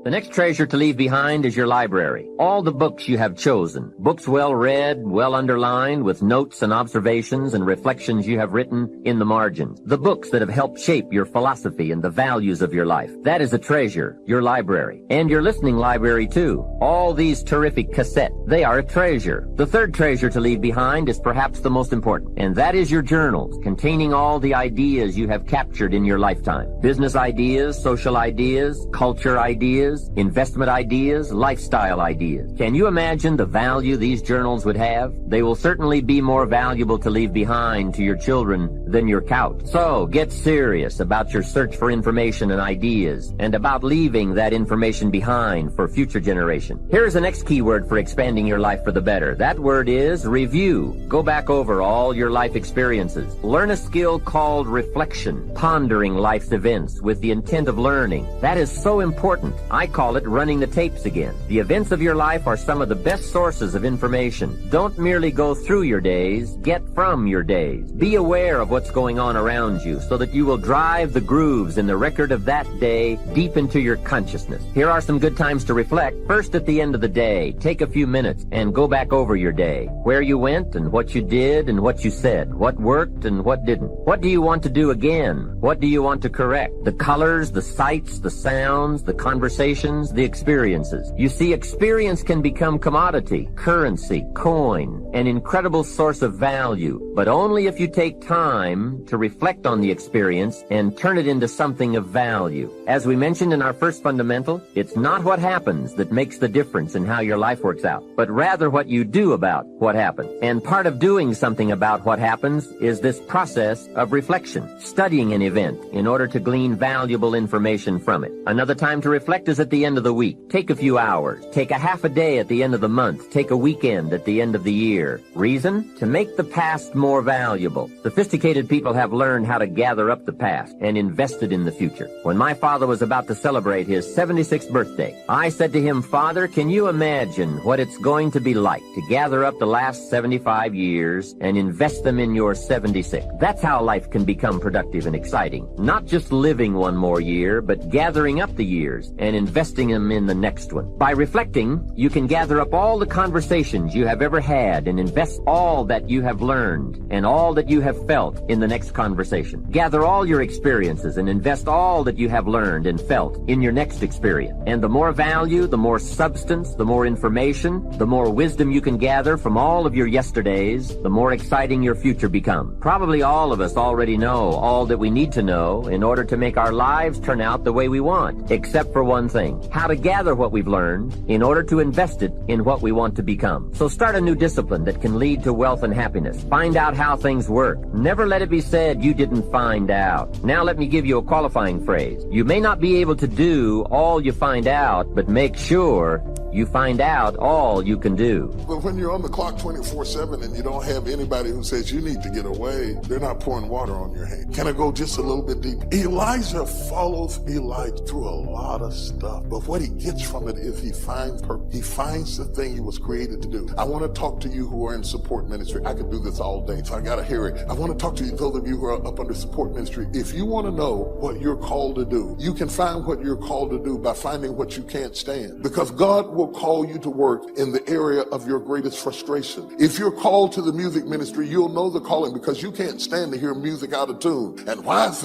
The next treasure to leave behind is your library. All the books you have chosen, books well read, well underlined, with notes and observations and reflections you have written in the margins. The books that have helped shape your philosophy and the values of your life. That is a treasure, your library. And your listening library too. All these terrific cassettes, they are a treasure. The third treasure to leave behind is perhaps the most important, and that is your journals, containing all the ideas you have captured in your lifetime. Business ideas, social ideas, culture ideas, investment ideas, lifestyle ideas. Can you imagine the value these journals would have? They will certainly be more valuable to leave behind to your children than your couch. So, get serious about your search for information and ideas, and about leaving that information behind for future generations. Here's the next key word for expanding your life for the better. That word is review. Go back over all your life experiences. Learn a skill called reflection, pondering life's events with the intent of learning. That is so important. I call it running the tapes again. The events of your life are some of the best sources of information. Don't merely go through your days, get from your days. Be aware of what's going on around you so that you will drive the grooves in the record of that day deep into your consciousness. Here are some good times to reflect. First, at the end of the day, take a few minutes and go back over your day. Where you went and what you did and what you said. What worked and what didn't. What do you want to do again? What do you want to correct? The colors, the sights, the sounds, the conversations, the experiences. You see, experience can become commodity, currency, coin, an incredible source of value, but only if you take time to reflect on the experience and turn it into something of value. As we mentioned in our first fundamental, it's not what happens that makes the difference in how your life works out, but rather what you do about what happened. And part of doing something about what happens is this process of reflection, studying an event in order to glean valuable information from it. Another time to reflect is at the end of the week. Take a few hours. Take a half a day at the end of the month. Take a weekend at the end of the year. Reason? To make the past more valuable. Sophisticated people have learned how to gather up the past and invest it in the future. When my father was about to celebrate his 76th birthday, I said to him, "Father, can you imagine what it's going to be like to gather up the last 75 years and invest them in your 76th? That's how life can become productive and exciting. Not just living one more year, but gathering up the years and investing them in the next one. By reflecting, you can gather up all the conversations you have ever had and invest all that you have learned and all that you have felt in the next conversation. Gather all your experiences and invest all that you have learned and felt in your next experience. And the more value, the more substance, the more information, the more wisdom you can gather from all of your yesterdays, the more exciting your future becomes. Probably all of us already know all that we need to know in order to make our lives turn out the way we want, except for one thing: how to gather what we've learned in order to invest it in what we want to become. So start a new discipline that can lead to wealth and happiness. Find out how things work. Never let it be said you didn't find out. Now let me give you a qualifying phrase. You may not be able to do all you find out, but make sure you find out all you can do. But when you're on the clock 24/7 and you don't have anybody who says you need to get away, they're not pouring water on your head. Can I go just a little bit deep? Elijah follows Elijah through a lot of stuff, but what he gets from it is he finds purpose. He finds the thing he was created to do. I want to talk to you who are in support ministry. I could do this all day, so I got to hear it. I want to talk to you, those of you who are up under support ministry. If you want to know what you're called to do, you can find what you're called to do by finding what you can't stand, because God will call you to work in the area of your greatest frustration. If you're called to the music ministry, you'll know the calling because you can't stand to hear music out of tune. And why is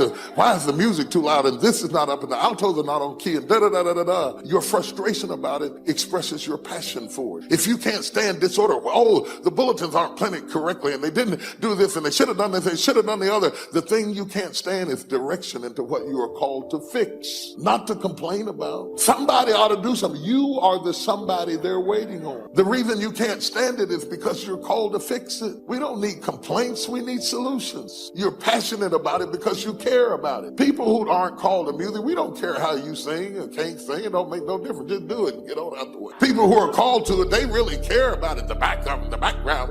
the music too loud? And this is not up, and the altos are not on key, and da-da-da-da-da-da. Your frustration about it expresses your passion for it. If you can't stand disorder, oh, the bulletins aren't printed correctly, and they didn't do this, and they should have done this, they should have done the other. The thing you can't stand is direction into what you are called to fix, not to complain about. Somebody ought to do something. You are the somebody they're waiting on. The reason you can't stand it is because you're called to fix it. We don't need complaints, we need solutions. You're passionate about it because you care about it. People who aren't called to music, we don't care how you sing or can't sing. It don't make no difference. Just do it and get on out the way. People who are called to it, they really care about it. The background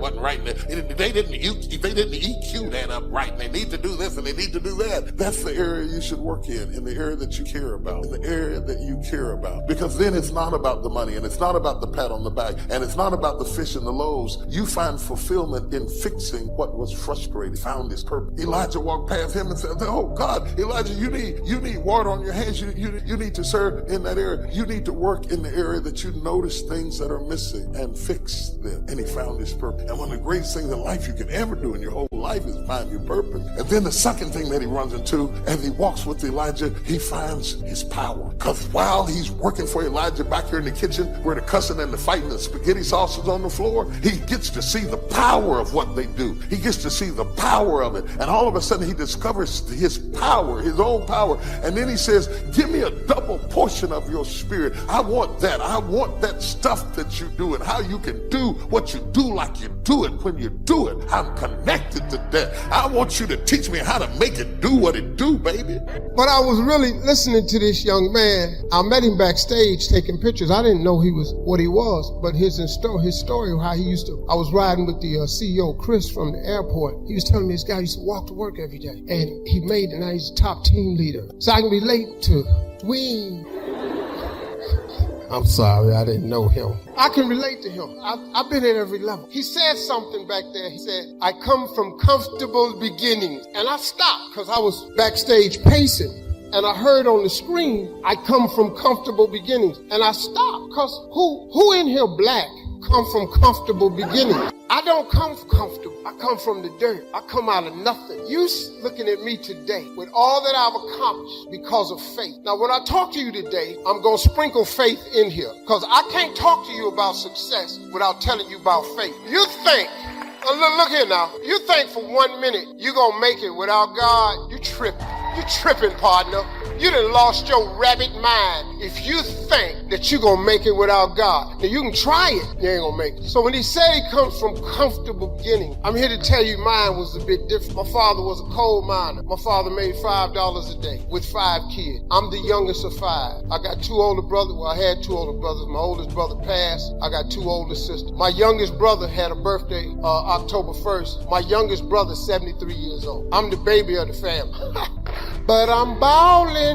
wasn't right. They didn't EQ that up right. And they need to do this and they need to do that. That's the area you should work in the area that you care about, in the area that you care about. Because then it's not about the money. and it's not about the pat on the back, and it's not about the fish and the loaves. You find fulfillment in fixing what was frustrated, found his purpose. Elijah walked past him and said, oh God, Elijah, you need water on your hands. You need to serve in that area. You need to work in the area that you notice things that are missing and fix them. And he found his purpose. And one of the greatest things in life you can ever do in your whole life is find your purpose. And then the second thing that he runs into, as he walks with Elijah, he finds his power. Because while he's working for Elijah back here in the kitchen where the cussing and the fighting, the spaghetti sauce is on the floor, he gets to see the power of what they do. He gets to see the power of it. And all of a sudden he discovers his power, his own power. And then he says, give me a double portion of your spirit. I want that. I want that stuff that you do and how you can do what you do like you do it when you do it. I'm connected to that. I want you to teach me how to make it do what it do, baby. But I was really listening to this young man. I met him backstage taking pictures. I didn't know he was what he was, but his story, how he used to, I was riding with the CEO, Chris, from the airport. He was telling me this guy used to walk to work every day, and he made it. Now he's a top team leader. So I can relate to Ween. I'm sorry, I didn't know him. I can relate to him. I've been at every level. He said something back there. He said, I come from comfortable beginnings. And I stopped because I was backstage pacing. And I heard on the screen, I come from comfortable beginnings. And I stopped because who in here black come from comfortable beginnings? I don't come comfortable. I come from the dirt. I come out of nothing. You looking at me today with all that I've accomplished because of faith. Now, when I talk to you today, I'm going to sprinkle faith in here because I can't talk to you about success without telling you about faith. You think, look here now, you think for 1 minute you're going to make it without God, you tripping. You tripping, partner. You done lost your rabbit mind if you think that you're going to make it without God. Now, you can try it, you ain't going to make it. So when he said he comes from comfortable beginning, I'm here to tell you mine was a bit different. My father was a coal miner. My father made $5 a day with 5 kids. I'm the youngest of 5. I got 2 older brothers. Well, I had 2 older brothers. My oldest brother passed. I got 2 older sisters. My youngest brother had a birthday October 1st. My youngest brother, 73 years old. I'm the baby of the family. But I'm ballin'.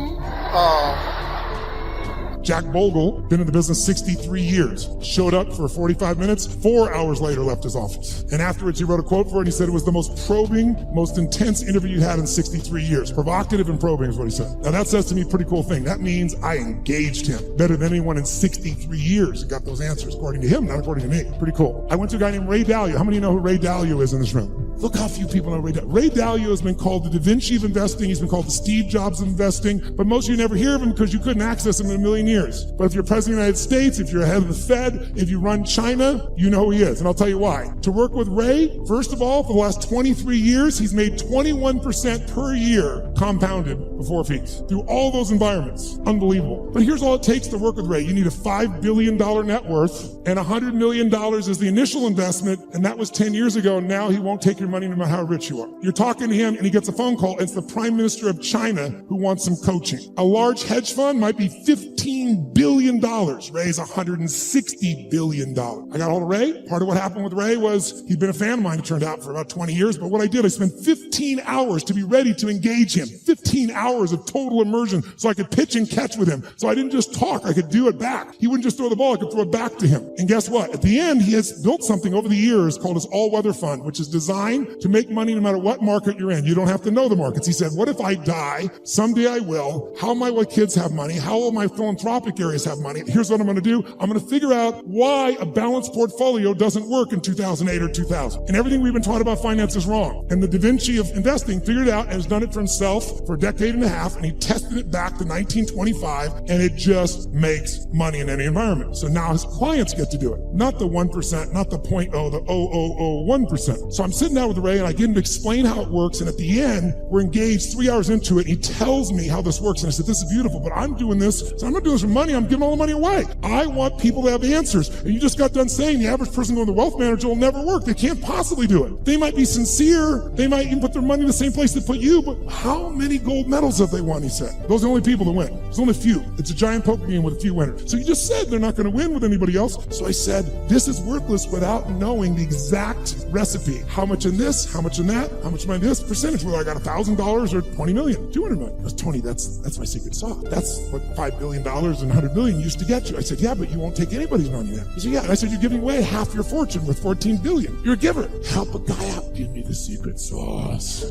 Jack Bogle, been in the business 63 years, showed up for 45 minutes, 4 hours later left his office. And afterwards he wrote a quote for it and he said it was the most probing, most intense interview you had in 63 years. Provocative and probing is what he said. Now that says to me a pretty cool thing. That means I engaged him better than anyone in 63 years and got those answers, according to him, not according to me. Pretty cool. I went to a guy named Ray Dalio. How many of you know who Ray Dalio is in this room? Look how few people know Ray Dalio. Ray Dalio has been called the Da Vinci of investing. He's been called the Steve Jobs of investing. But most of you never hear of him because you couldn't access him in a million years. But if you're president of the United States, if you're head of the Fed, if you run China, you know who he is. And I'll tell you why. To work with Ray, first of all, for the last 23 years, he's made 21% per year compounded before fees through all those environments. Unbelievable. But here's all it takes to work with Ray. You need a $5 billion net worth and $100 million is the initial investment. And that was 10 years ago. And now he won't take your money no matter how rich you are. You're talking to him and he gets a phone call. It's the Prime Minister of China who wants some coaching. A large hedge fund might be $15 billion. Ray's $160 billion. I got hold of Ray. Part of what happened with Ray was he'd been a fan of mine, it turned out, for about 20 years. But what I did, I spent 15 hours to be ready to engage him. 15 hours of total immersion so I could pitch and catch with him. So I didn't just talk, I could do it back. He wouldn't just throw the ball, I could throw it back to him. And guess what? At the end, he has built something over the years called his all-weather fund, which is designed to make money no matter what market you're in. You don't have to know the markets. He said, what if I die? Someday I will. How will my kids have money? How will my philanthropic areas have money? Here's what I'm going to do. I'm going to figure out why a balanced portfolio doesn't work in 2008 or 2000. And everything we've been taught about finance is wrong. And the Da Vinci of investing figured it out and has done it for himself for a decade and a half. And he tested it back to 1925 and it just makes money in any environment. So now his clients get to do it. Not the 1%, not the 0.0, the 0.001%. So I'm sitting down with Ray and I get him to explain how it works. And at the end, we're engaged 3 hours into it. And he tells me how this works. And I said, this is beautiful, but I'm doing this. So I'm not doing this for money. I'm giving all the money away. I want people to have answers. And you just got done saying the average person going to the wealth manager will never work. They can't possibly do it. They might be sincere. They might even put their money in the same place they put you. But how many many gold medals have they won, he said. Those are the only people that win. There's only a few. It's a giant poker game with a few winners. So you just said they're not going to win with anybody else. So I said, this is worthless without knowing the exact recipe. How much in this, how much in that, how much in this percentage, whether I got $1,000 or 20 million, 200 million. That's Tony, that's my secret sauce. That's what $5 billion and 100 million used to get you. I said, yeah, but you won't take anybody's money then. He said, yeah. And I said, you're giving away half your fortune with 14 billion. You're a giver. Help a guy out. Give me the secret sauce.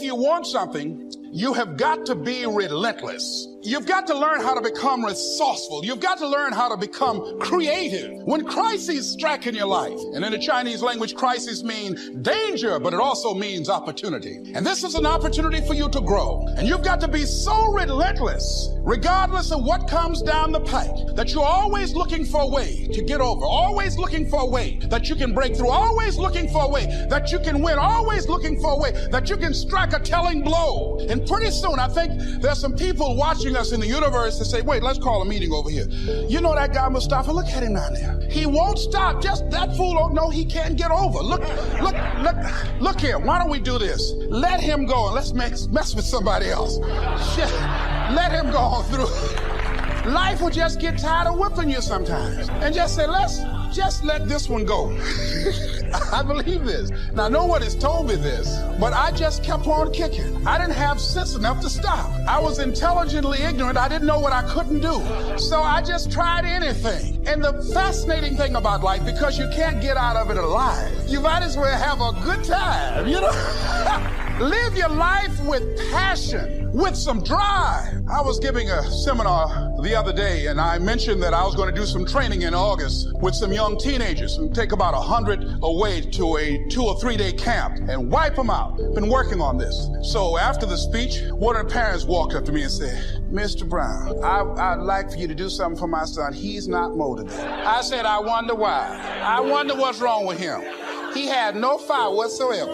you want something, you have got to be relentless. You've got to learn how to become resourceful. You've got to learn how to become creative. When crises strike in your life, and in the Chinese language, crises mean danger, but it also means opportunity. And this is an opportunity for you to grow. And you've got to be so relentless, regardless of what comes down the pike, that you're always looking for a way to get over, always looking for a way that you can break through, always looking for a way that you can win, always looking for a way that you can strike a telling blow. And pretty soon, I think there's some people watching us in the universe that say, wait, let's call a meeting over here. You know that guy Mustafa? Look at him down there. He won't stop. Just that fool don't know he can't get over. Look here. Why don't we do this? Let him go and let's mess with somebody else. Let him go on through. Life will just get tired of whipping you sometimes. And just say, let's just let this one go. I believe this. Now, no one has told me this, but I just kept on kicking. I didn't have sense enough to stop. I was intelligently ignorant. I didn't know what I couldn't do. So I just tried anything. And the fascinating thing about life, because you can't get out of it alive, you might as well have a good time, you know? Live your life with passion, with some drive. I was giving a seminar the other day, and I mentioned that I was going to do some training in August with some young teenagers and take about 100 away to a 2 or 3 day camp and wipe them out. Been working on this. So after the speech, one of the parents walked up to me and said, Mr. Brown, I'd like for you to do something for my son. He's not motivated. I said, I wonder why. I wonder what's wrong with him. He had no fire whatsoever.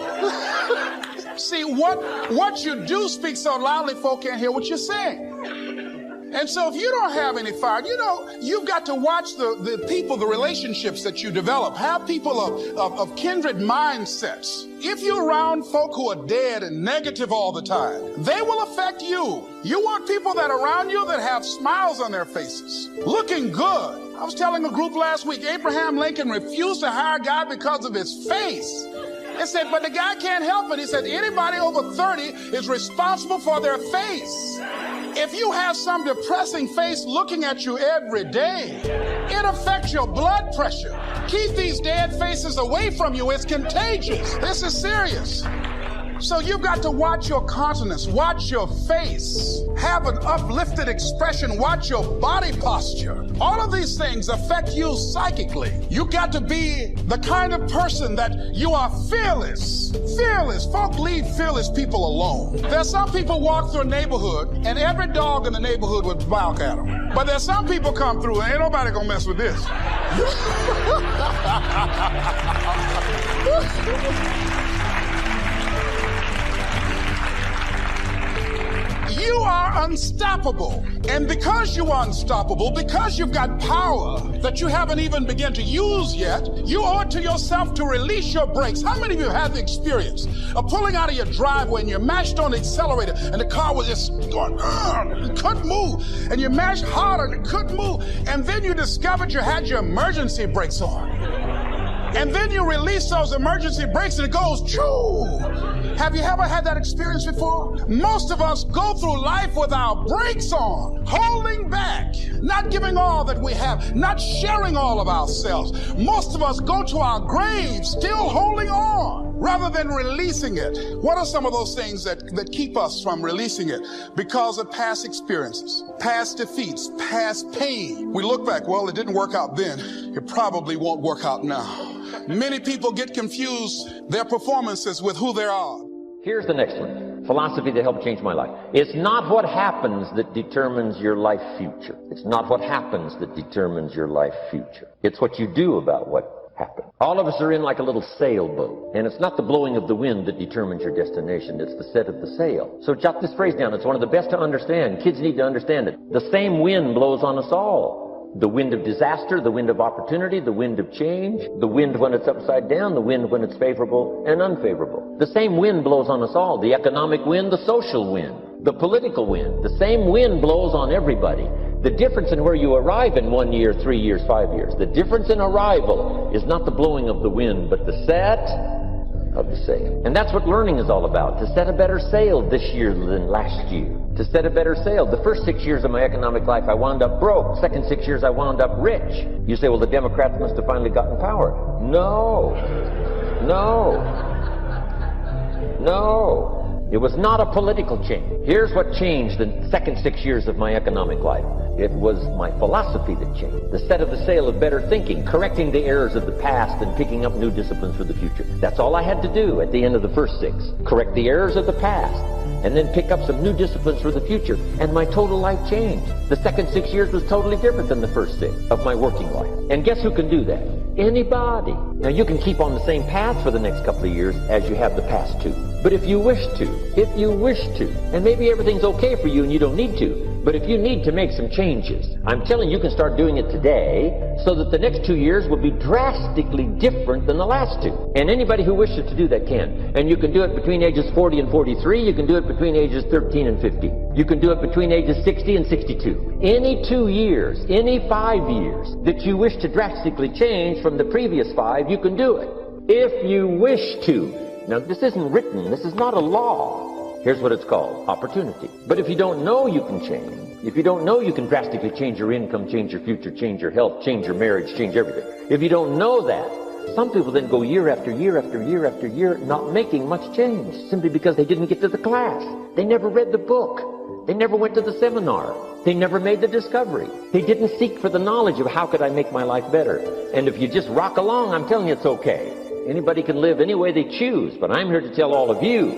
See, what you do speaks so loudly, folk can't hear what you're saying. And so if you don't have any fire, you know, you've got to watch the people, the relationships that you develop. Have people of kindred mindsets. If you're around folk who are dead and negative all the time, they will affect you. You want people that are around you that have smiles on their faces, looking good. I was telling a group last week, Abraham Lincoln refused to hire a guy because of his face. They said, but the guy can't help it. He said, anybody over 30 is responsible for their face. If you have some depressing face looking at you every day, it affects your blood pressure. Keep these dead faces away from you. It's contagious. This is serious. So you've got to watch your countenance, watch your face, have an uplifted expression, watch your body posture. All of these things affect you psychically. You've got to be the kind of person that you are fearless. Fearless. Folk leave fearless people alone. There's some people walk through a neighborhood and every dog in the neighborhood would bark at them. But there's some people come through and ain't nobody gonna mess with this. You are unstoppable. And because you are unstoppable, because you've got power that you haven't even begun to use yet, you owe it to yourself to release your brakes. How many of you have the experience of pulling out of your driveway and you mashed on the accelerator and the car was just going, and it couldn't move, and you mashed harder and it couldn't move, and then you discovered you had your emergency brakes on. And then you release those emergency brakes and it goes, choo! Have you ever had that experience before? Most of us go through life with our brakes on, holding back, not giving all that we have, not sharing all of ourselves. Most of us go to our graves still holding on rather than releasing it. What are some of those things that keep us from releasing it? Because of past experiences, past defeats, past pain. We look back, well, it didn't work out then. It probably won't work out now. Many people get confused their performances with who they are. Here's the next one. Philosophy that helped change my life. It's not what happens that determines your life future. It's not what happens that determines your life future. It's what you do about what happened. All of us are in like a little sailboat, and it's not the blowing of the wind that determines your destination. It's the set of the sail. So jot this phrase down. It's one of the best to understand. Kids need to understand it. The same wind blows on us all. The wind of disaster, the wind of opportunity, the wind of change, the wind when it's upside down, the wind when it's favorable and unfavorable. The same wind blows on us all. The economic wind, the social wind, the political wind. The same wind blows on everybody. The difference in where you arrive in 1 year, 3 years, 5 years, the difference in arrival is not the blowing of the wind, but the set of the sail. And that's what learning is all about, to set a better sail this year than last year. To set a better sail. The first 6 years of my economic life, I wound up broke. Second 6 years, I wound up rich. You say, well, the Democrats must have finally gotten power. No. It was not a political change. Here's what changed the second 6 years of my economic life. It was my philosophy that changed. The set of the sail of better thinking, correcting the errors of the past and picking up new disciplines for the future. That's all I had to do at the end of the first 6. Correct the errors of the past and then pick up some new disciplines for the future. And my total life changed. The second 6 years was totally different than the first 6 of my working life. And guess who can do that? Anybody. Now you can keep on the same path for the next couple of years as you have the past 2. But if you wish to, and maybe everything's okay for you and you don't need to, but if you need to make some changes, I'm telling you, you can start doing it today so that the next 2 years will be drastically different than the last 2. And anybody who wishes to do that can. And you can do it between ages 40 and 43. You can do it between ages 13 and 50. You can do it between ages 60 and 62. Any 2 years, any 5 years that you wish to drastically change from the previous 5, you can do it. If you wish to. Now, this isn't written. This is not a law. Here's what it's called, opportunity. But if you don't know you can change, if you don't know you can drastically change your income, change your future, change your health, change your marriage, change everything. If you don't know that, some people then go year after year after year after year not making much change simply because they didn't get to the class. They never read the book. They never went to the seminar. They never made the discovery. They didn't seek for the knowledge of how could I make my life better. And if you just rock along, I'm telling you it's okay. Anybody can live any way they choose, but I'm here to tell all of you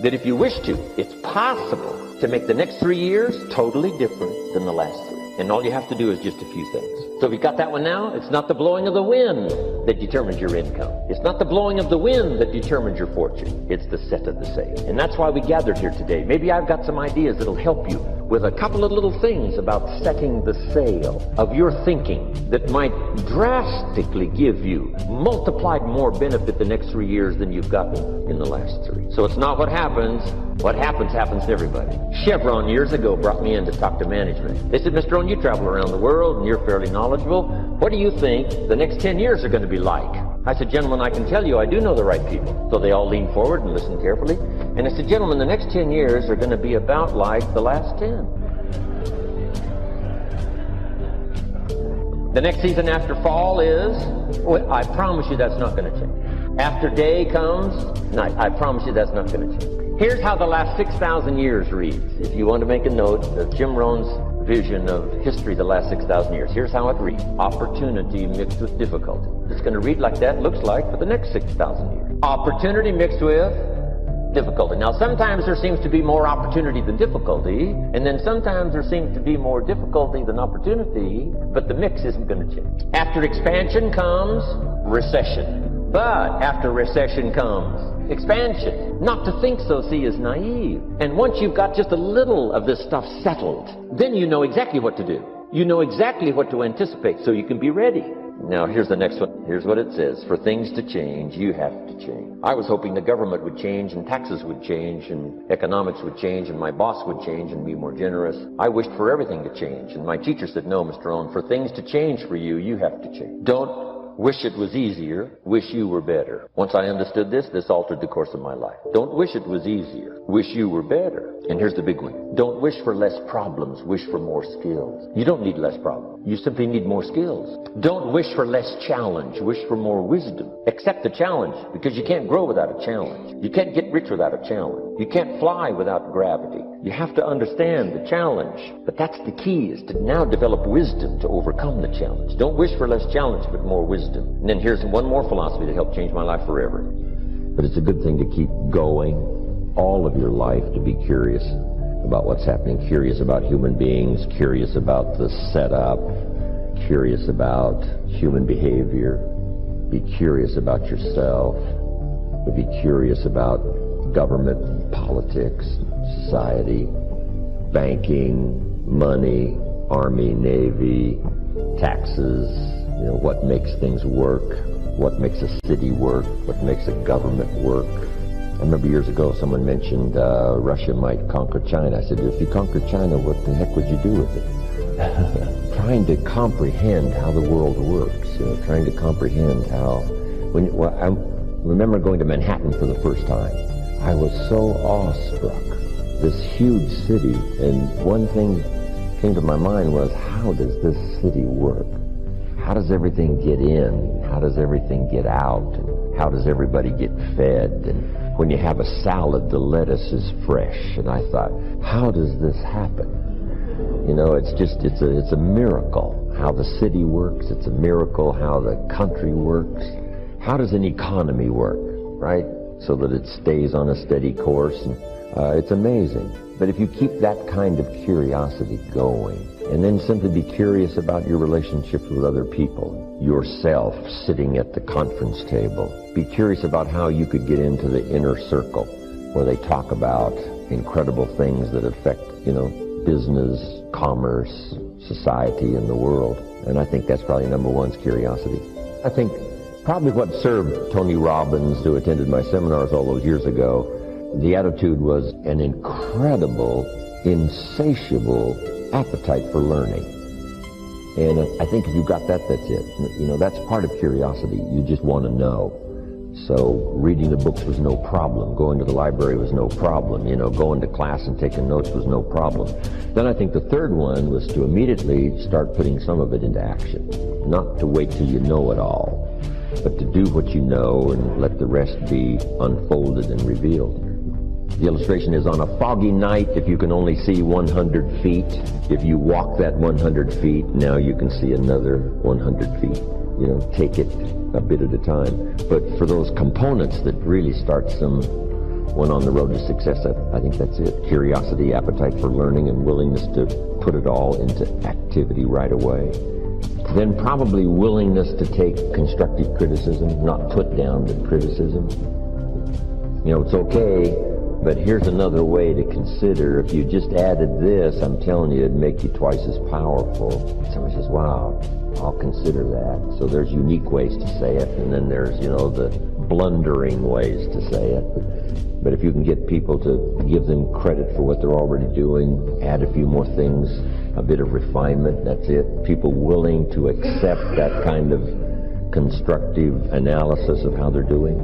that if you wish to, it's possible to make the next 3 years totally different than the last 3. And all you have to do is just a few things. So if you got that one now, it's not the blowing of the wind that determines your income. It's not the blowing of the wind that determines your fortune. It's the set of the sail. And that's why we gathered here today. Maybe I've got some ideas that'll help you with a couple of little things about setting the sail of your thinking that might drastically give you multiplied more benefit the next 3 years than you've gotten in the last 3. So it's not what happens. What happens to everybody. Chevron years ago brought me in to talk to management. They said, Mr. Rohn, you travel around the world and you're fairly knowledgeable. What do you think the next 10 years are going to be like? I said, gentlemen, I can tell you I do know the right people. So they all leaned forward and listened carefully. And I said, gentlemen, the next 10 years are going to be about like the last 10. The next season after fall is, well, I promise you that's not going to change. After day comes night. I promise you that's not going to change. Here's how the last 6,000 years reads. If you want to make a note of Jim Rohn's vision of history the last 6,000 years, here's how it reads. Opportunity mixed with difficulty. It's going to read like that, looks like, for the next 6,000 years. Opportunity mixed with difficulty. Now, sometimes there seems to be more opportunity than difficulty, and then sometimes there seems to be more difficulty than opportunity, but the mix isn't going to change. After expansion comes recession. But after recession comes expansion. Not to think so, see, is naive. And once you've got just a little of this stuff settled, then you know exactly what to do. You know exactly what to anticipate so you can be ready. Now, here's the next one. Here's what it says. For things to change, you have to change. I was hoping the government would change and taxes would change and economics would change and my boss would change and be more generous. I wished for everything to change. And my teacher said, no, Mr. Rohn, for things to change for you, you have to change. Don't wish it was easier, wish you were better. Once I understood this altered the course of my life. Don't wish it was easier, wish you were better. And here's the big one. Don't wish for less problems, wish for more skills. You don't need less problems. You simply need more skills. Don't wish for less challenge, wish for more wisdom. Accept the challenge, because you can't grow without a challenge. You can't get rich without a challenge. You can't fly without gravity. You have to understand the challenge. But that's the key, is to now develop wisdom to overcome the challenge. Don't wish for less challenge, but more wisdom. And then here's one more philosophy that helped change my life forever. But it's a good thing to keep going all of your life, to be curious about what's happening, curious about human beings, curious about the setup, curious about human behavior, be curious about yourself, be curious about government, politics, society, banking, money, Army, Navy, taxes, what makes things work, what makes a city work, what makes a government work. I remember years ago someone mentioned Russia might conquer China. I said, if you conquer China, what the heck would you do with it? Trying to comprehend how the world works, trying to comprehend how... I remember going to Manhattan for the first time. I was so awestruck. This huge city, and one thing came to my mind was, how does this city work? How does everything get in? How does everything get out? And how does everybody get fed? And when you have a salad, the lettuce is fresh. And I thought, how does this happen? You know, it's a miracle how the city works. It's a miracle how the country works. How does an economy work, right? So that it stays on a steady course. And, it's amazing. But if you keep that kind of curiosity going, and then simply be curious about your relationships with other people, yourself sitting at the conference table, be curious about how you could get into the inner circle where they talk about incredible things that affect, business, commerce, society, and the world. And I think that's probably number one is curiosity. I think probably what served Tony Robbins, who attended my seminars all those years ago, the attitude was an incredible, insatiable appetite for learning. And I think if you've got that, that's it. That's part of curiosity. You just want to know. So reading the books was no problem. Going to the library was no problem. Going to class and taking notes was no problem. Then I think the third one was to immediately start putting some of it into action. Not to wait till you know it all, but to do what you know and let the rest be unfolded and revealed. The illustration is on a foggy night, if you can only see 100 feet, if you walk that 100 feet, now you can see another 100 feet. Take it a bit at a time. But for those components that really start someone on the road to success, I think that's it. Curiosity, appetite for learning, and willingness to put it all into activity right away. Then probably willingness to take constructive criticism, not put down, but criticism. It's okay. But here's another way to consider. If you just added this, I'm telling you, it'd make you twice as powerful. Somebody says, wow, I'll consider that. So there's unique ways to say it, and then there's, the blundering ways to say it. But if you can get people to give them credit for what they're already doing, add a few more things, a bit of refinement, that's it. People willing to accept that kind of constructive analysis of how they're doing.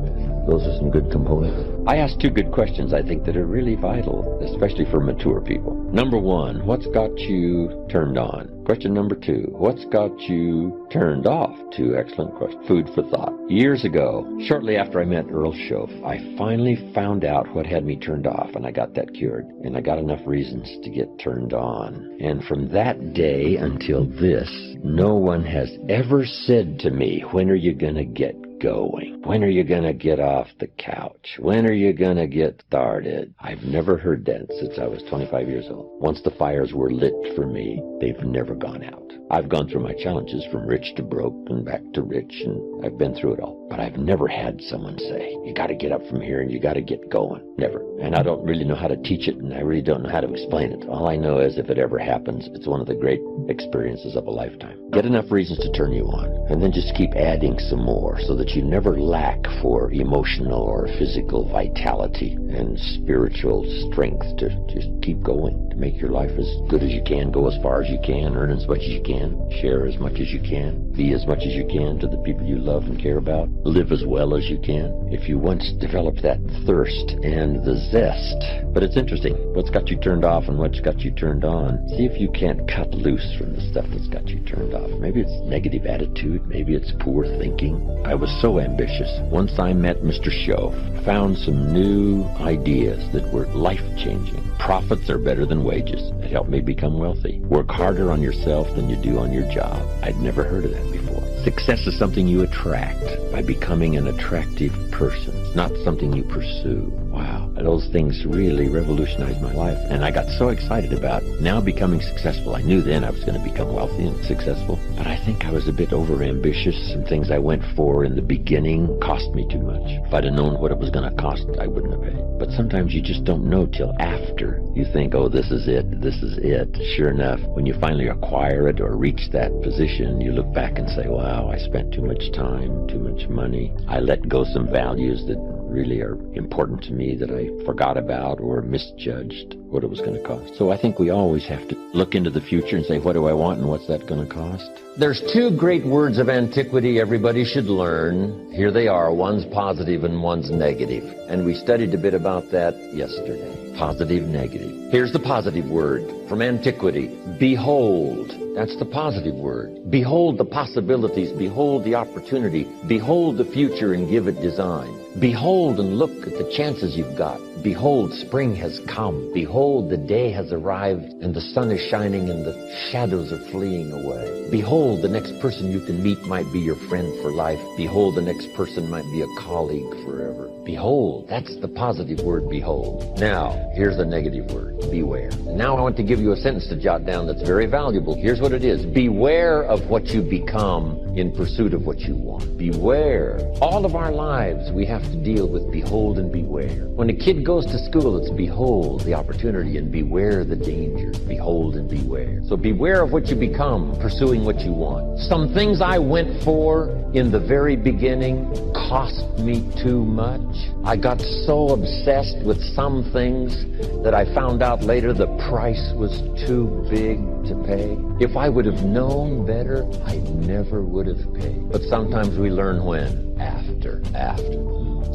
Those are some good components. I asked two good questions I think that are really vital, especially for mature people. Number one, what's got you turned on? Question number two, what's got you turned off? Two excellent questions. Food for thought. Years ago, shortly after I met Earl Schoaf, I finally found out what had me turned off, and I got that cured. And I got enough reasons to get turned on. And from that day until this, no one has ever said to me, when are you going to get going? When are you going to get off the couch? When are you going to get started? I've never heard that since I was 25 years old. Once the fires were lit for me, they've never gone out. I've gone through my challenges from rich to broke and back to rich, and I've been through it all. But I've never had someone say, you got to get up from here and you got to get going. Never. And I don't really know how to teach it, and I really don't know how to explain it. All I know is if it ever happens, it's one of the great experiences of a lifetime. Get enough reasons to turn you on, and then just keep adding some more so that you never lack for emotional or physical vitality and spiritual strength to just keep going, to make your life as good as you can, go as far as you can, earn as much as you can, share as much as you can, be as much as you can to the people you love and care about, live as well as you can. If you once develop that thirst and the zest. But it's interesting, what's got you turned off and what's got you turned on. See if you can't cut loose from the stuff that's got you turned off. Maybe it's negative attitude, maybe it's poor thinking. I was so ambitious. Once I met Mr. Schoaf, found some new ideas that were life-changing. Profits are better than wages. It helped me become wealthy. Work harder on yourself than you do on your job. I'd never heard of that before. Success is something you attract by becoming an attractive person. It's not something you pursue. Wow. Those things really revolutionized my life. And I got so excited about now becoming successful. I knew then I was going to become wealthy and successful. But I think I was a bit overambitious. Some things I went for in the beginning cost me too much. If I'd have known what it was going to cost, I wouldn't have paid. But sometimes you just don't know till after. You think, oh, this is it. This is it. Sure enough, when you finally acquire it or reach that position, you look back and say, wow, I spent too much time, too much money. I let go some values that really are important to me that I forgot about or misjudged what it was going to cost. So I think we always have to look into the future and say, what do I want and what's that going to cost? There's two great words of antiquity everybody should learn. Here they are. One's positive and one's negative. And we studied a bit about that yesterday. Positive, negative. Here's the positive word from antiquity. Behold. That's the positive word. Behold the possibilities. Behold the opportunity. Behold the future and give it design. Behold and look at the chances you've got. Behold, spring has come. Behold, the day has arrived and the sun is shining and the shadows are fleeing away. Behold, the next person you can meet might be your friend for life. Behold, the next person might be a colleague forever. Behold, that's the positive word, behold. Now, here's the negative word, beware. And now I want to give you a sentence to jot down that's very valuable. Here's what it is. Beware of what you become in pursuit of what you want. Beware. All of our lives, we have to deal with behold and beware. When a kid goes to school, it's behold the opportunity and beware the danger. Behold and beware. So beware of what you become, pursuing what you want. Some things I went for in the very beginning cost me too much. I got so obsessed with some things that I found out later the price was too big to pay. If I would have known better, I never would have paid. But sometimes we learn when? After.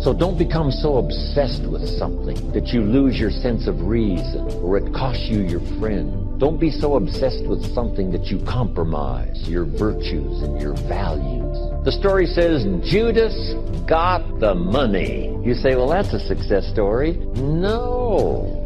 So don't become so obsessed with something that you lose your sense of reason or it costs you your friend. Don't be so obsessed with something that you compromise your virtues and your values. The story says Judas got the money. You say, well, that's a success story. No.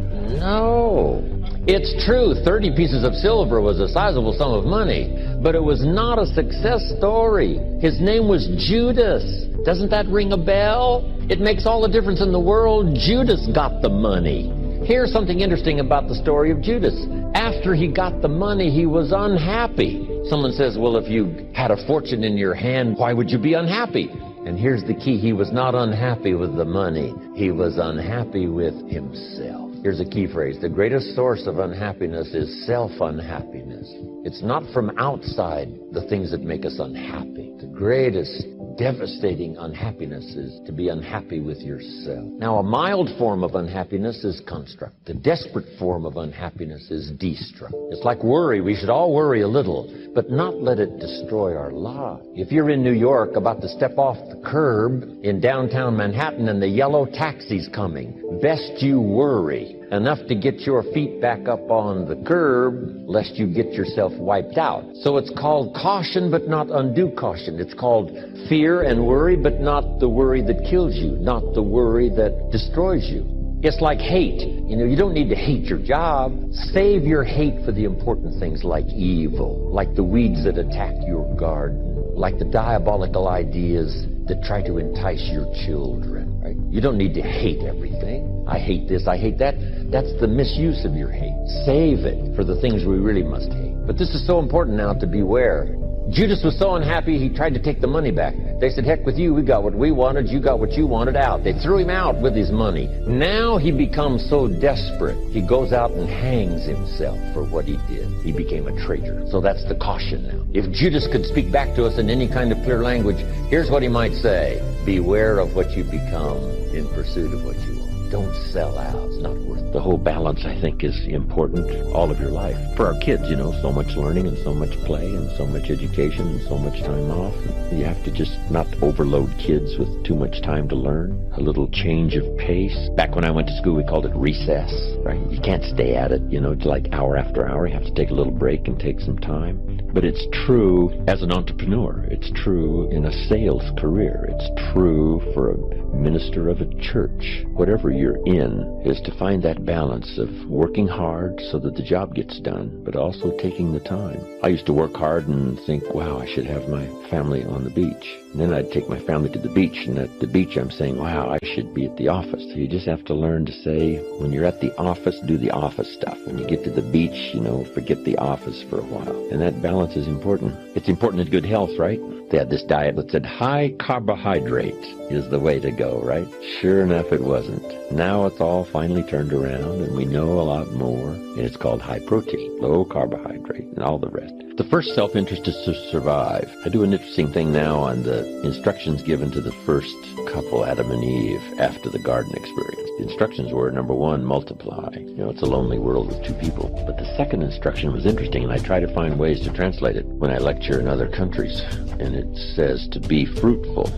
It's true, 30 pieces of silver was a sizable sum of money, but it was not a success story. His name was Judas. Doesn't that ring a bell? It makes all the difference in the world. Judas got the money. Here's something interesting about the story of Judas. After he got the money, he was unhappy. Someone says, well, if you had a fortune in your hand, why would you be unhappy? And here's the key. He was not unhappy with the money. He was unhappy with himself. Here's a key phrase. The greatest source of unhappiness is self-unhappiness. It's not from outside the things that make us unhappy. The greatest devastating unhappiness is to be unhappy with yourself. Now, a mild form of unhappiness is construct. The desperate form of unhappiness is destruct. It's like worry. We should all worry a little, but not let it destroy our lives. If you're in New York about to step off the curb in downtown Manhattan and the yellow taxi's coming, best you worry enough to get your feet back up on the curb lest you get yourself wiped out. So it's called caution but not undue caution. It's called fear and worry, but not the worry that kills you, not the worry that destroys you. It's like hate. You don't need to hate your job. Save your hate for the important things like evil, like the weeds that attack your garden, like the diabolical ideas that try to entice your children, right? You don't need to hate everything. I hate this, I hate that. That's the misuse of your hate. Save it for the things we really must hate. But this is so important now to beware. Judas was so unhappy, he tried to take the money back. They said, heck with you, we got what we wanted, you got what you wanted, out. They threw him out with his money. Now he becomes so desperate, he goes out and hangs himself for what he did. He became a traitor. So that's the caution now. If Judas could speak back to us in any kind of clear language, here's what he might say. Beware of what you become in pursuit of what you want. Don't sell out. It's not worth it. The whole balance, I think, is important all of your life. For our kids, so much learning and so much play and so much education and so much time off. You have to just not overload kids with too much time to learn. A little change of pace. Back when I went to school, we called it recess, right? You can't stay at it, like hour after hour. You have to take a little break and take some time. But it's true as an entrepreneur. It's true in a sales career. It's true for a minister of a church. Whatever you're in is to find that balance of working hard so that the job gets done, but also taking the time. I used to work hard and think, wow, I should have my family on the beach. And then I'd take my family to the beach, and at the beach I'm saying, wow, I should be at the office. So you just have to learn to say, when you're at the office, do the office stuff. When you get to the beach, forget the office for a while. And that balance is important. It's important in good health, right? They had this diet that said high carbohydrate is the way to go, right? Sure enough, it wasn't. Now it's all finally turned around, and we know a lot more, and it's called high protein, low carbohydrate, and all the rest. The first self-interest is to survive. I do an interesting thing now on the instructions given to the first couple, Adam and Eve, after the garden experience. The instructions were, number one, multiply. It's a lonely world with two people. But the second instruction was interesting, and I try to find ways to translate it when I lecture in other countries. And it says to be fruitful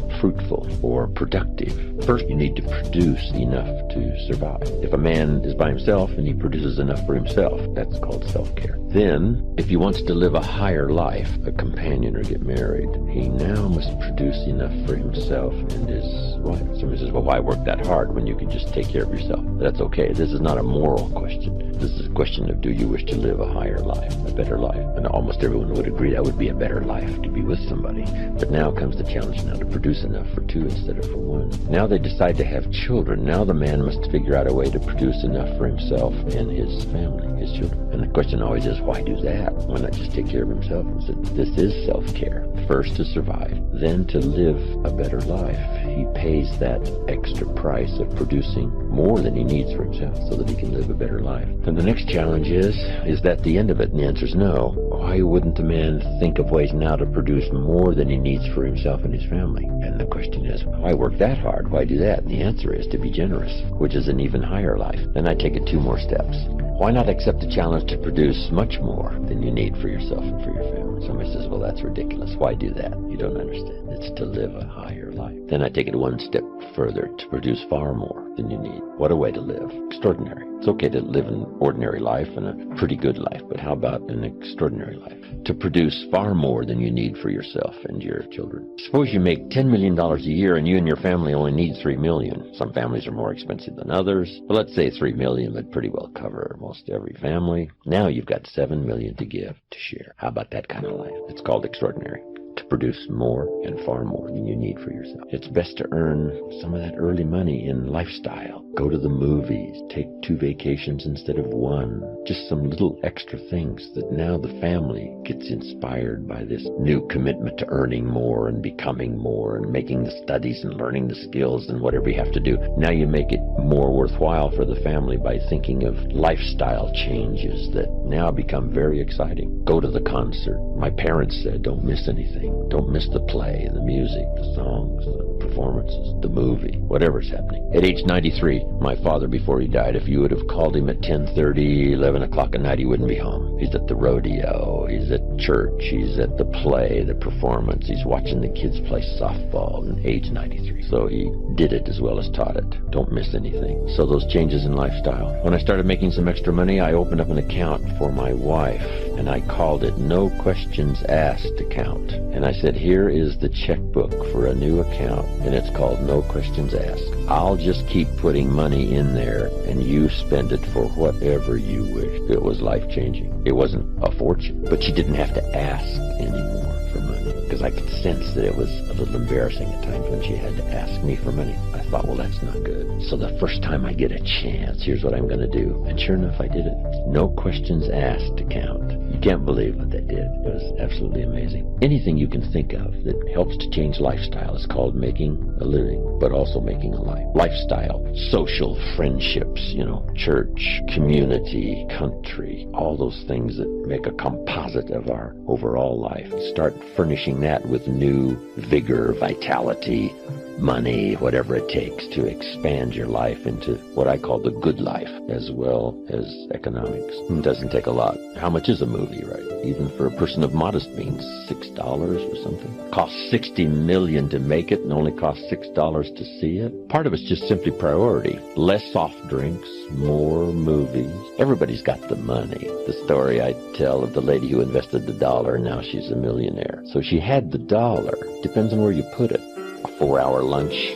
or productive. First, you need to produce enough to survive. If a man is by himself and he produces enough for himself, that's called self-care. Then, if he wants to live a higher life, a companion or get married, he now must produce enough for himself and his wife. Somebody says, well, why work that hard when you can just take care of yourself? That's okay. This is not a moral question. This is a question of, do you wish to live a higher life, a better life? And almost everyone would agree that would be a better life, to be with somebody. But now comes the challenge now to produce enough for two instead of for one. Now they decide to have children. Now the man must figure out a way to produce enough for himself and his family, his children. And the question always is, why do that? Why not just take care of himself? And so this is self-care. First to survive, then to live a better life. He pays that extra price of producing more than he needs for himself so that he can live a better life. And the next challenge is that the end of it? And the answer is no. Why wouldn't the man think of ways now to produce more than he needs for himself and his family? And the question is, why work that hard? Why do that? And the answer is to be generous, which is an even higher life. Then I take it two more steps. Why not accept the challenge to produce much more than you need for yourself and for your family? Somebody says, well, that's ridiculous. Why do that? You don't understand. It's to live a higher life. Then I take it one step further, to produce far more than you need. What a way to live. Extraordinary. It's okay to live an ordinary life and a pretty good life, but how about an extraordinary life? To produce far more than you need for yourself and your children. Suppose you make $10 million a year and you and your family only need $3 million. Some families are more expensive than others, but let's say $3 million would pretty well cover most every family. Now you've got $7 million to give, to share. How about that kind of life? It's called extraordinary. To produce more and far more than you need for yourself. It's best to earn some of that early money in lifestyle. Go to the movies, take 2 vacations instead of 1. Just some little extra things that now the family gets inspired by this new commitment to earning more and becoming more and making the studies and learning the skills and whatever you have to do. Now you make it more worthwhile for the family by thinking of lifestyle changes that now become very exciting. Go to the concert. My parents said, don't miss anything. Don't miss the play, the music, the songs, the performances, the movie, whatever's happening. At age 93, my father, before he died, if you would have called him at 10:30, 11 o'clock at night, he wouldn't be home. He's at the rodeo, he's at church, he's at the play, the performance, he's watching the kids play softball at age 93. So he did it as well as taught it. Don't miss anything. So those changes in lifestyle. When I started making some extra money, I opened up an account for my wife, and I called it No Questions Asked Account. And I said, here is the checkbook for a new account, and it's called No Questions Asked. I'll just keep putting money in there, and you spend it for whatever you wish. It was life-changing. It wasn't a fortune, but she didn't have to ask anymore for money, because I could sense that it was a little embarrassing at times when she had to ask me for money. I thought, well, that's not good. So the first time I get a chance, here's what I'm going to do. And sure enough, I did it. No Questions Asked account. You can't believe what they did. It was absolutely amazing. Anything you can think of that helps to change lifestyle is called making a living, but also making a life. Lifestyle, social, friendships, church, community, country, all those things that make a composite of our overall life. Start furnishing that with new vigor, vitality, money, whatever it takes to expand your life into what I call the good life, as well as economics. It doesn't take a lot. How much is a movie, right? Even for a person of modest means, $6 or something. Costs $60 million to make it and only costs $6 to see it. Part of it's just simply priority. Less soft drinks, more movies. Everybody's got the money. The story I tell of the lady who invested the $1, now she's a millionaire. So she had the $1. Depends on where you put it. A 4-hour lunch.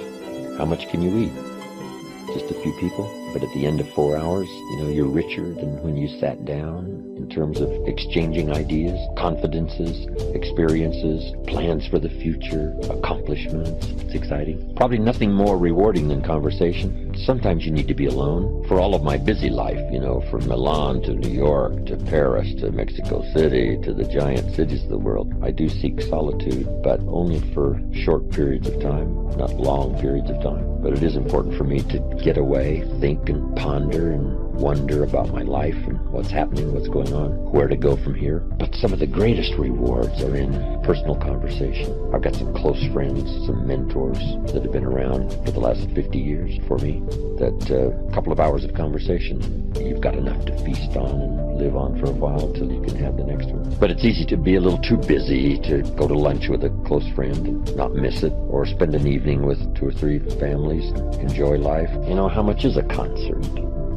How much can you eat? Just a few people. But at the end of 4 hours, you're richer than when you sat down in terms of exchanging ideas, confidences, experiences, plans for the future, accomplishments. It's exciting. Probably nothing more rewarding than conversation. Sometimes you need to be alone. For all of my busy life, from Milan to New York to Paris to Mexico City to the giant cities of the world, I do seek solitude, but only for short periods of time, not long periods of time. But it is important for me to get away, think and ponder and wonder about my life and what's happening, what's going on, where to go from here. But some of the greatest rewards are in personal conversation. I've got some close friends, some mentors that have been around for the last 50 years for me, that a couple of hours of conversation, you've got enough to feast on and live on for a while until you can have the next one. But it's easy to be a little too busy to go to lunch with a close friend and not miss it, or spend an evening with 2 or 3 families and enjoy life. You know, how much is a concert?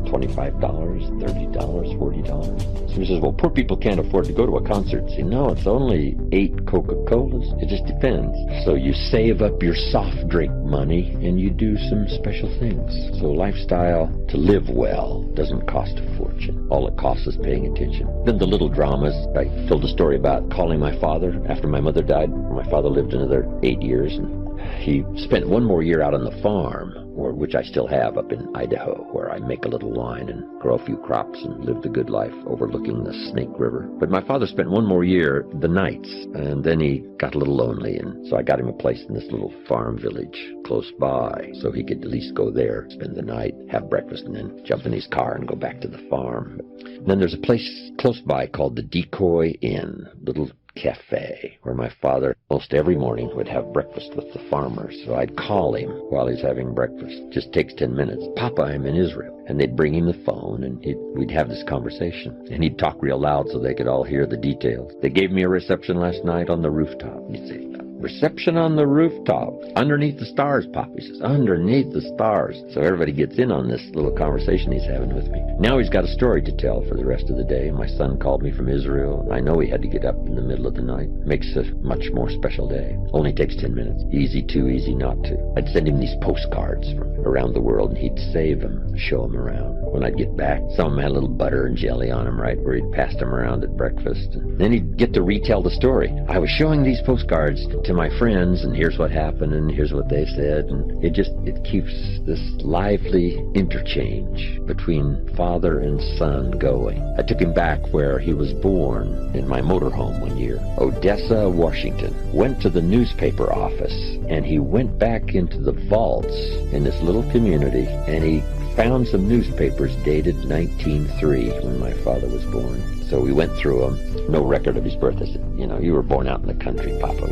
$25, $30, $40. So he says, well, poor people can't afford to go to a concert. See, no, it's only 8 Coca-Colas. It just depends. So you save up your soft drink money and you do some special things. So lifestyle to live well doesn't cost a fortune. All it costs is paying attention. Then the little dramas. I told a story about calling my father after my mother died. My father lived another 8 years, and he spent 1 more year out on the farm, which I still have up in Idaho, where I make a little wine and grow a few crops and live the good life overlooking the Snake River. But my father spent 1 more year the nights, and then he got a little lonely, and so I got him a place in this little farm village close by, so he could at least go there, spend the night, have breakfast, and then jump in his car and go back to the farm. And then there's a place close by called the Decoy Inn, little cafe, where my father most every morning would have breakfast with the farmers. So I'd call him while he's having breakfast. Just takes 10 minutes. Papa, I'm in Israel. And they'd bring him the phone, and we'd have this conversation. And he'd talk real loud so they could all hear the details. They gave me a reception last night on the rooftop. He'd say, reception on the rooftop, underneath the stars, Pop. He says, underneath the stars. So everybody gets in on this little conversation he's having with me. Now he's got a story to tell for the rest of the day. My son called me from Israel. I know he had to get up in the middle of the night. Makes a much more special day. Only takes 10 minutes. Easy to, easy not to. I'd send him these postcards from around the world, and he'd save them, show them around. When I'd get back, some of them had a little butter and jelly on them, right, where he'd passed them around at breakfast. And then he'd get to retell the story. I was showing these postcards to my friends, and here's what happened, and here's what they said, and it keeps this lively interchange between father and son going. I took him back where he was born in my motorhome one year, Odessa, Washington. Went to the newspaper office, and he went back into the vaults in this little community, and he found some newspapers dated 1903 when my father was born. So we went through them. No record of his birth. I said, you know, you were born out in the country, Papa.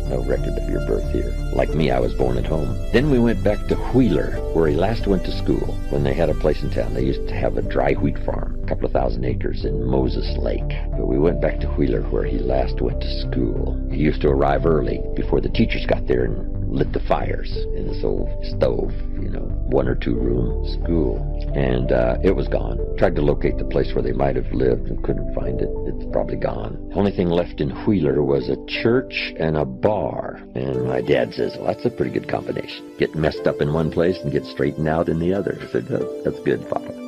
No record of your birth here. Like me, I was born at home. Then we went back to Wheeler, where he last went to school. When they had a place in town, they used to have a dry wheat farm, a couple of thousand acres in Moses Lake. But we went back to Wheeler, where he last went to school. He used to arrive early before the teachers got there and lit the fires in this old stove, you know, 1 or 2 room school. And it was gone. Tried to locate the place where they might have lived and couldn't find it. It's probably gone. The only thing left in Wheeler was a church and a bar. And my dad says, well, that's a pretty good combination. Get messed up in one place and get straightened out in the other. I said, oh, that's good, Papa.